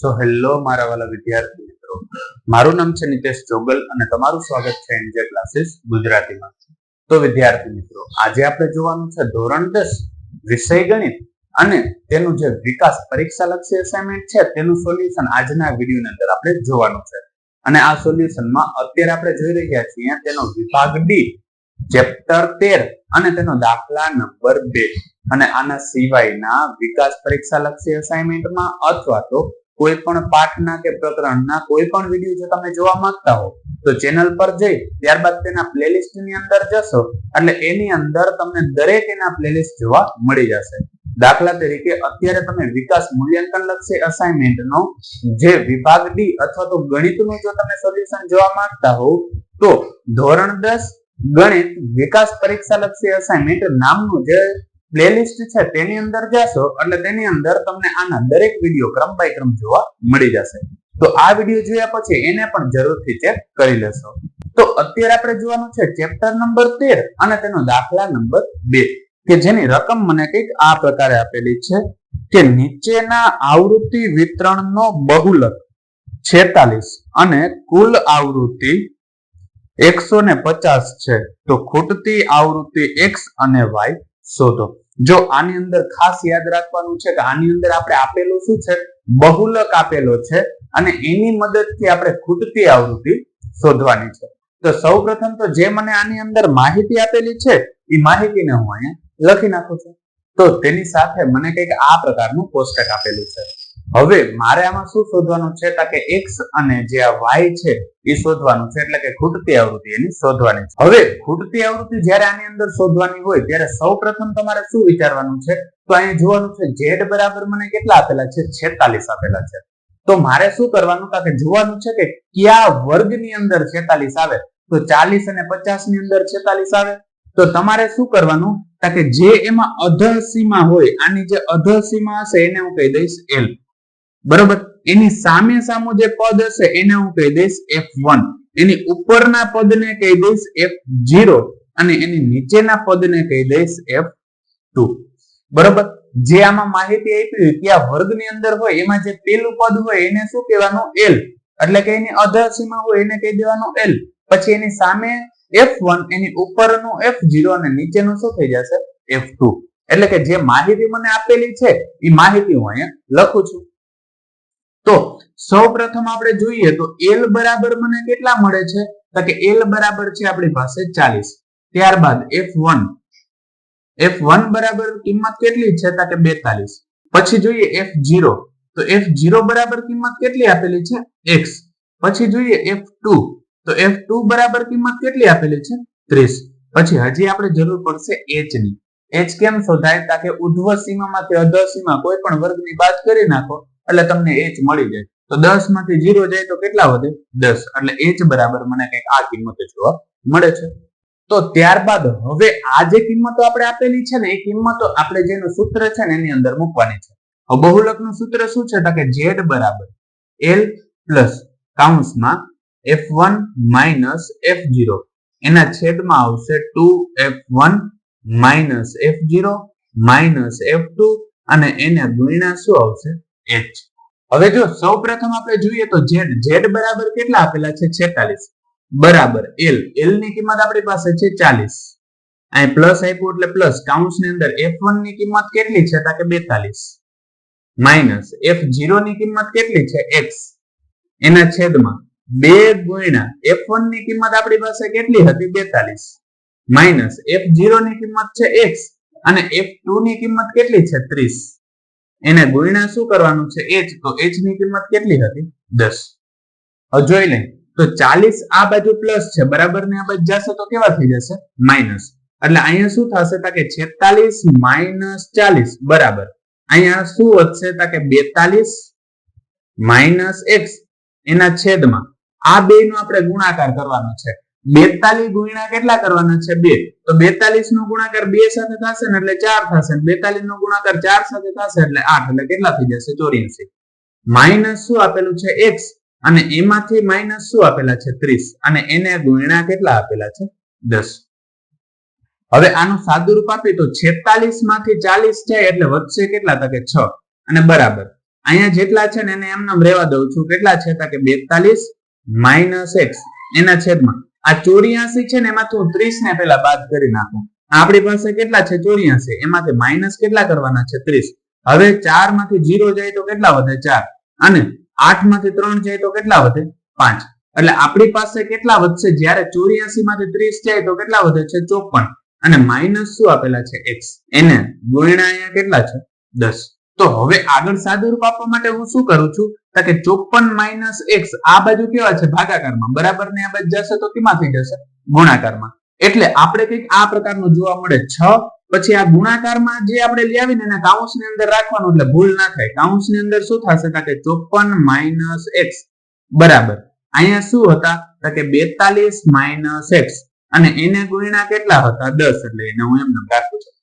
So hello મારા વાલા વિદ્યાર્થી મિત્રો, મારું નામ છે નિતેશ જોગલ અને તમારું સ્વાગત છે એનજે ક્લાસીસ ગુજરાતીમાં. તો વિદ્યાર્થી મિત્રો, આજે આપણે જોવાનું છે ધોરણ 10 વિષય ગણિત અને તેનું જે વિકાસ પરીક્ષા લક્ષી અસાઇનમેન્ટ છે તેનું સોલ્યુશન આજના વિડીયોની અંદર આપણે જોવાનું છે. અને આ સોલ્યુશનમાં અત્યારે આપણે જોઈ રહ્યા છીએ તેનો વિભાગ ડી ચેપ્ટર 13 અને તેનો દાખલા નંબર 2 અને આના સિવાયના વિકાસ પરીક્ષા લક્ષી અસાઇનમેન્ટમાં અથવા તો કોઈ પણ પાઠના કે પ્રકરણના કોઈ પણ વિડીયો જો તમે જોવા માંગતા હો તો ચેનલ પર જઈ ત્યારબાદ તેના પ્લેલિસ્ટ ની અંદર જશો એટલે એની અંદર તમને દરેક એના પ્લેલિસ્ટ જોવા મળી જશે. દાખલા તરીકે અત્યારે તમે વિકાસ મૂલ્યાંકન લક્ષી અસાઇનમેન્ટનો જે વિભાગ ડી અથવા તો ગણિતનું જો તમે સોલ્યુશન જોવા માંગતા હો તો ધોરણ 10 ગણિત વિકાસ પરીક્ષા લક્ષી અસાઇનમેન્ટ નામનું જે પ્લેલિસ્ટ છે તેની અંદર જશો એટલે તેની અંદર તમને આના દરેક વિડીયો ક્રમ બાય ક્રમ જોવા મળી જશે. તો આ વિડીયો જોયા પછી એને પણ જરૂરથી ચેક કરી લેશો. તો અત્યારે આપણે જોવાનું છે ચેપ્ટર નંબર 13 અને તેનો દાખલા નંબર 2 કે જેની રકમ મને કંઈક આ પ્રકારે આપેલી છે કે નીચેના આવૃત્તિ વિતરણનો બહુલક 46 અને કુલ આવૃત્તિ 150 છે તો ખૂટતી આવૃત્તિ x અને y શોધો. જો આની અંદર ખાસ યાદ રાખવાનું છે કે આની અંદર આપણે આપેલું શું છે, બહુલક આપેલો છે અને એની મદદથી આપણે ખૂટતી આવૃત્તિ શોધવાની છે. તો સૌપ્રથમ તો જે મને આની અંદર માહિતી આપેલી છે એ માહિતીને હું અહીંયા લખી નાખું છું. તો તેની સાથે મને કંઈક આ પ્રકારનું કોષ્ટક આપેલું છે. હવે મારે આમાં શું શોધવાનું છે કે x અને જે આ y છે એ શોધવાનું છે, એટલે કે ખૂટતી આવૃત્તિ એની શોધવાની છે. હવે ખૂટતી આવૃત્તિ જ્યારે આની અંદર શોધવાની હોય ત્યારે સૌપ્રથમ તમારે શું વિચારવાનું છે, તો અહીંયા જોવાનું છે z બરાબર મને કેટલા આપેલા છે, 46 આપેલા છે. તો મારે શું કરવાનું કે જોવાનું છે કે કયા વર્ગની અંદર 46 આવે. તો 40 અને 50 ની અંદર 46 આવે. તો તમારે શું કરવાનું કે જે એમાં અધર સીમા હોય, આની જે અધર સીમા હશે એને હું કહી દઈશ l, બરોબર. એની સામે સામો જે પદ હશે એને હું કહી દઈશ f1, એની ઉપરના પદને કહી દઈશ f0 અને એની નીચેના પદને કહી દઈશ f2, બરોબર. જે આમાં માહિતી આપી કે આ વર્ગની અંદર હોય એમાં જે પેલું પદ હોય એને શું કહેવાનું l, એટલે કે એની અધર સીમા હોય એને કહી દેવાનું l. પછી એની સામે f1, એની ઉપરનું f0 અને નીચેનું શું થઈ જશે f2. એટલે કે જે માહિતી મને આપેલી છે એ માહિતી હું અહીંયા લખું છું. તો સૌપ્રથમ આપણે જોઈએ તો l બરાબર મને કેટલા મળે છે, તો કે l બરાબર છે આપણી પાસે 40. ત્યારબાદ f1 બરાબર કિંમત કેટલી છે, તો કે 42. પછી જોઈએ f0, તો f0 બરાબર કિંમત કેટલી આપેલી છે x. પછી જોઈએ f2, તો f2 બરાબર કિંમત કેટલી આપેલી છે 30. પછી હજી આપણે જરૂર પડશે h ની. h કેમ શોધાય, તો કે ઉર્ધ્વ સીમામાંથી અધર સીમા કોઈ પણ વર્ગની બાદ કરી નાખો એટલે તમને h મળી જાય. તો 10 માંથી 0 જાય તો કેટલા વધે 10, એટલે h બરાબર મને કંઈક આ કિંમત જોવા મળે છે. તો ત્યારબાદ હવે આ જે કિંમતો આપણે આપેલી છે ને એ કિંમતો આપણે જેનું સૂત્ર છે ને એની અંદર મૂકવાની છે. બહુલકનું સૂત્ર શું છે, તો કે z બરાબર l પ્લસ કૌંસમાં f1 માઇનસ f0 એના છેદમાં આવશે 2f1 minus f0 minus f2 અને એને ગુણ્યા શું આવશે h. હવે જો સૌપ્રથમ આપણે જોઈએ તો z બરાબર કેટલા આપેલા છે 46 બરાબર l ની કિંમત આપણી પાસે છે 40. અહીં પ્લસ આપ્યું એટલે પ્લસ, કૌંસની અંદર f1 ની કિંમત કેટલી છે, તો કે 42 માઇનસ f0 ની કિંમત કેટલી છે x એના છેદમાં 2 ગુણ્યા f1 ની કિંમત આપણી પાસે કેટલી હતી 42 માઇનસ f0 ની કિંમત છે x અને f2 ની કિંમત કેટલી છે 30 એને ગુણ્યા શું કરવાનું છે h. તો h ની કિંમત કેટલી હતી 10. હવે જોઈ લઈએ તો 40 આ બાજુ પ્લસ છે બરાબર ને આ બાજુ જશે તો કેવા થઈ જશે માઇનસ. એટલે અહીંયા શું થશે, તો કે 46 માઇનસ 40 બરાબર અહીંયા શું વધશે, તો કે 42 માઇનસ x એના છેદમાં આ બે નો આપણે ગુણાકાર કરવાનો છે. 42 ગુણ્યા કેટલા કરવાના છે 2, તો 42 નો ગુણાકાર 2 સાથે થશે ને એટલે 4 થશે, 42 નો ગુણાકાર 4 સાથે થશે એટલે 8, એટલે કેટલા થઈ જશે 84. માઇનસ શું આપેલું છે x અને એમાંથી માઇનસ શું આપેલા છે 30 અને એને ગુણ્યા કેટલા આપેલા છે 10. હવે આનું સાદું રૂપ આપી તો 46 માંથી 40 જાય એટલે વધશે કેટલા, તો કે 6 અને બરાબર અહીંયા જેટલા છે ને એને એમને રહેવા દઉં છું. કેટલા છે કે 42 માઇનસ x એના છેદમાં આ 84 છે ને એમાંથી હું 30 ને પેલા બાદ કરી નાખું. આપણી પાસે કેટલા છે 84, એમાંથી માઇનસ કેટલા કરવાના છે 30. હવે 4 માંથી 0 જાય તો કેટલા વધે 4 અને 8 માંથી 3 જાય તો કેટલા વધે 5. એટલે આપણી પાસે કેટલા વધશે જ્યારે 84 માંથી 30 જાય તો કેટલા વધે છે 54 અને માઇનસ શું આપેલા છે x એને ગુણ્યા અહીંયા કેટલા છે 10. તો હવે આગળ સાદુરૂપ આપવા માટે હું શું કરું છું કે 54 માઇનસ x આ બાજુ કેવા છે ભાગાકારમાં, બરાબર ને આ બાજુ જશે તો કેમાં થઈ જશે ગુણાકારમાં. એટલે આપણે કંઈક આ પ્રકારનું જોવા મળે 6 પછી આ ગુણાકારમાં જે આપણે લઈ આવીને એને કાઉન્સની અંદર રાખવાનું એટલે ભૂલ ના થાય. કાઉન્સની અંદર શું થશે કે 54 માઇનસ x બરાબર અહીંયા શું હતા કે 42 માઇનસ x અને એને ગુણ્યા કેટલા હતા 10 એટલે એને હું એમને રાખું છું.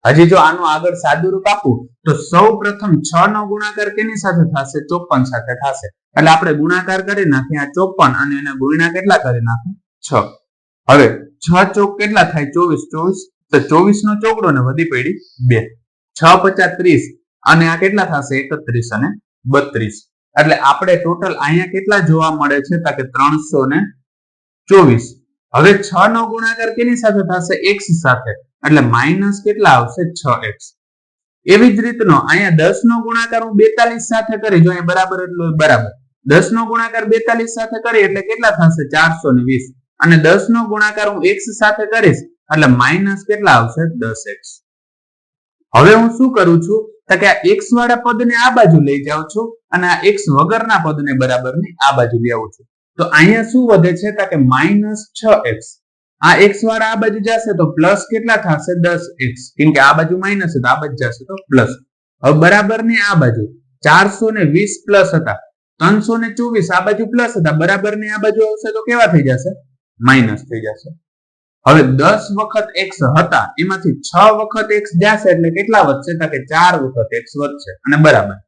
હજી જો આનું આગળ સાદુરૂપ આપું તો સૌ પ્રથમ 6 નો ગુણાકાર કેની સાથે થશે 54 સાથે થશે. એટલે આપણે ગુણાકાર કરી નાખીએ આ 54 અને એને ગુણ્યા કેટલા કરી નાખું 6. હવે 6 ચોક કેટલા થાય 24 તો 24 નો ચોકડો ને વધી પડી 2 6 50 30 અને આ કેટલા થશે 31 અને 32. એટલે આપણે ટોટલ અહીંયા કેટલા જોવા મળે છે કે 324. હવે 6 નો ગુણાકાર કેની સાથે થશે x સાથે એટલે માઇનસ કેટલા આવશે 6x. એવી જ રીતનો અહીંયા 10 નો ગુણાકાર હું 42 સાથે કરી જો અહીંયા બરાબર એટલું બરાબર 10 નો ગુણાકાર 42 સાથે કરી એટલે કેટલા થશે 420 અને 10 નો ગુણાકાર હું x સાથે કરીશ એટલે માઇનસ કેટલા આવશે 10x. હવે હું શું કરું છું કે આ x વાળા પદને આ બાજુ લઈ જાઉં છું અને આ x વગરના પદને બરાબર ની આ બાજુ લઈ આવું છું. તો અહીંયા શું વધે છે કે માઇનસ 6x. આ x વાળા આ બાજુ જશે તો પ્લસ કેટલા થશે 10x કેમ કે આ બાજુ માઇનસ હતો આ બાજુ જશે તો પ્લસ. હવે બરાબર ની આ બાજુ 420 પ્લસ હતા 324 આ બાજુ પ્લસ હતા બરાબર ની આ બાજુ આવશે તો કેવા થઈ જશે માઇનસ થઈ જશે. હવે 10 વખત x હતા એમાંથી 6 વખત x જશે એટલે કેટલા વધશે કે 4 વખત x વધશે અને બરાબર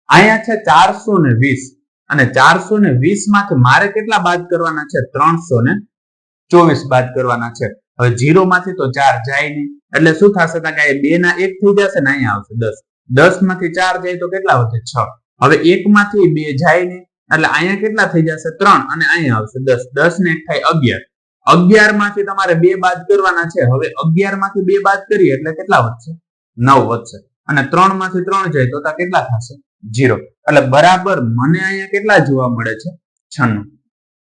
અહીંયા છે 420 અને 420 માંથી મારે કેટલા બાદ કરવાના છે 324 બાદ કરવાના છે. હવે 0 માંથી તો 4 જાય નહીં એટલે શું થશે કે 2 ના 1 થઈ જશે ને અહીંયા આવશે 10. 10 માંથી 4 જાય તો કેટલા વધે 6. હવે 1 માંથી 2 જાય નહીં એટલે અહીંયા કેટલા થઈ જશે 3 અને અહીંયા આવશે 10. 10 ને 1 થાય 11. 11 માંથી તમારે 2 બાદ કરવાના છે. હવે 11 માંથી 2 બાદ કરીએ એટલે કેટલા વધશે 9 વધશે અને 3 માંથી 3 જાય તો કેટલા થશે 0. એટલે બરાબર મને અહીંયા કેટલા જોવા મળે છે 96.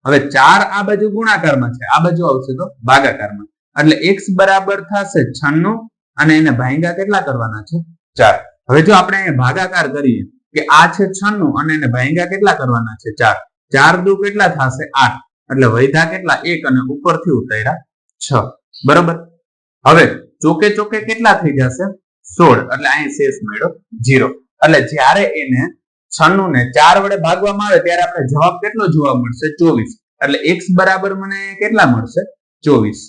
હવે 4 આ બાજુ ગુણાકારમાં છે આ બાજુ આવશે તો ભાગાકારમાં એટલે x બરાબર થશે 96 અને એને ભાગ્યા કેટલા કરવાના છે 4. હવે જો આપણે અહીંયા ભાગાકાર કરીએ કે આ છે 96 અને એને ભાગ્યા કેટલા કરવાના છે 4. 4 દુ કેટલા થશે 8 એટલે વૈધા કેટલા 1 અને ઉપરથી ઉતાર્યા 6 બરોબર. હવે ચોકે ચોકે કેટલા થઈ જશે 16 એટલે અહીં શેષ મળ્યો 0. એટલે જ્યારે એને 96 ને 4 વડે ભાગવામાં આવે ત્યારે આપણે જવાબ કેટલો જોવા મળશે 24 એટલે x બરાબર મને કેટલા મળશે 24.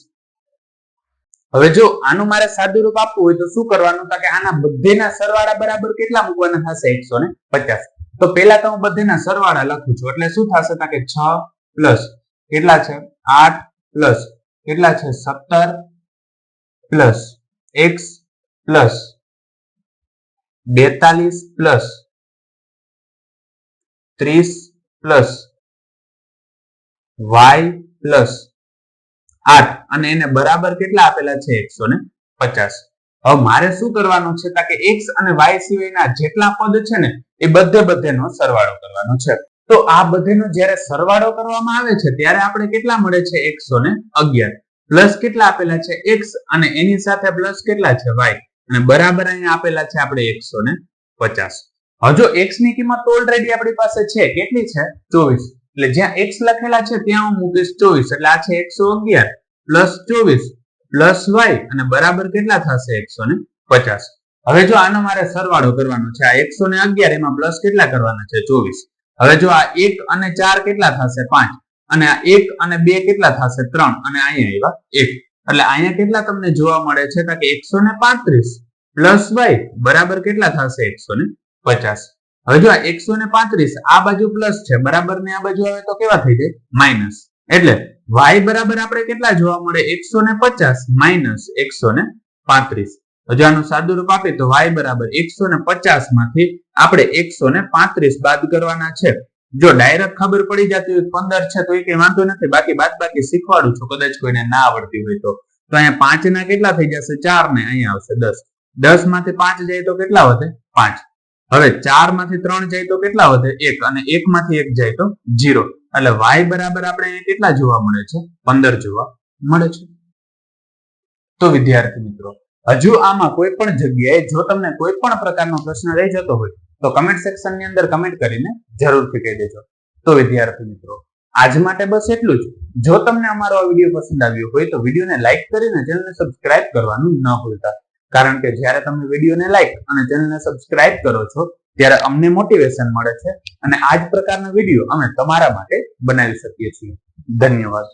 હવે જો આનું મારે સાદુરૂપ આપવું હોય તો શું કરવાનું કે આના બધેના સરવાળા બરાબર કેટલા મૂકવાના થશે 150. તો પહેલા તો હું બધેના સરવાળા લખું છું એટલે શું થશે કે 6 પ્લસ કેટલા છે 8 પ્લસ કેટલા છે 17 plus x plus 42 plus 30 plus y plus 8 અને એને બરાબર કેટલા આપેલા છે 150. હવે મારે શું કરવાનું છે કે x અને y સિવાયના જેટલા પદ છે ને એ બધેનો સરવાળો કરવાનો છે. તો આ બધેનો જ્યારે સરવાળો કરવામાં આવે છે ત્યારે આપણે કેટલા મળે છે 111 પ્લસ કેટલા આપેલા છે x અને એની સાથે પ્લસ કેટલા છે y અને બરાબર અહીંયા આપેલા છે આપણે 150. હજુ x ની કિંમત ઓલરેડી આપણી પાસે છે કેટલી છે 24 એટલે જ્યાં x લખેલા છે ત્યાં હું મૂકીશ 24 એટલે આ છે 111 પ્લસ 24 પ્લસ y અને બરાબર કેટલા થશે 150. હવે જો આનો મારે સરવાળો કરવાનો છે આ 111 એમાં પ્લસ કેટલા કરવાના છે 24. હવે જો આ 1 અને 4 કેટલા થશે 5 અને આ 1 અને 2 કેટલા થશે 3 અને અહીંયા આવ્યા 1 એટલે અહીંયા કેટલા તમને જોવા મળે છે કે 135 પ્લસ y બરાબર કેટલા થશે 150. હવે જો આ 135 આ બાજુ પ્લસ છે બરાબર ને આ બાજુ આવે તો કેવા થઈ જાય માઇનસ એટલે y બરાબર આપણે કેટલા જોવા મળે 150 માઇનસ 135. જો આનું સાદુરૂપ આપીએ તો y બરાબર 150 માંથી આપણે 135 બાદ કરવાના છે. જો ડાયરેક્ટ ખબર પડી જતી હોય 15 છે તો એ કઈ વાંધો નથી, બાકી બાદબાકી શીખવાડું છું કદાચ કોઈને ના આવડતી હોય તો. તો અહીંયા 5 ના કેટલા થઈ જશે? 4 ને અહીંયા આવશે 10. 10 માંથી 5 જાય તો કેટલા વધે? 5. હવે 4 માંથી 3 જાય તો કેટલા વધે? 1. અને 1 માંથી 1 જાય તો 0. એટલે y બરાબર આપણે કેટલા જોવા મળે છે? 15 જોવા મળે છે. તો વિદ્યાર્થી મિત્રો, હજુ આમાં કોઈ પણ જગ્યાએ જો તમને કોઈ પણ પ્રકારનો પ્રશ્ન રહી જતો હોય તો કમેન્ટ સેક્શન ની અંદર કમેન્ટ કરીને જરૂરથી કહી દેજો. તો વિદ્યાર્થી મિત્રો, આજ માટે બસ એટલું જ. જો તમને અમારો આ વિડીયો પસંદ આવ્યો હોય તો વિડીયોને લાઈક કરીને ચેનલને સબસ્ક્રાઇબ કરવાનું ન ભૂલતા, કારણ કે જ્યારે તમે વિડીયોને લાઈક અને ચેનલને સબસ્ક્રાઇબ કરો છો ત્યારે અમને મોટિવેશન મળે છે અને આ જ પ્રકારના વિડીયો અમે તમારા માટે બનાવી શકીએ છીએ. ધન્યવાદ.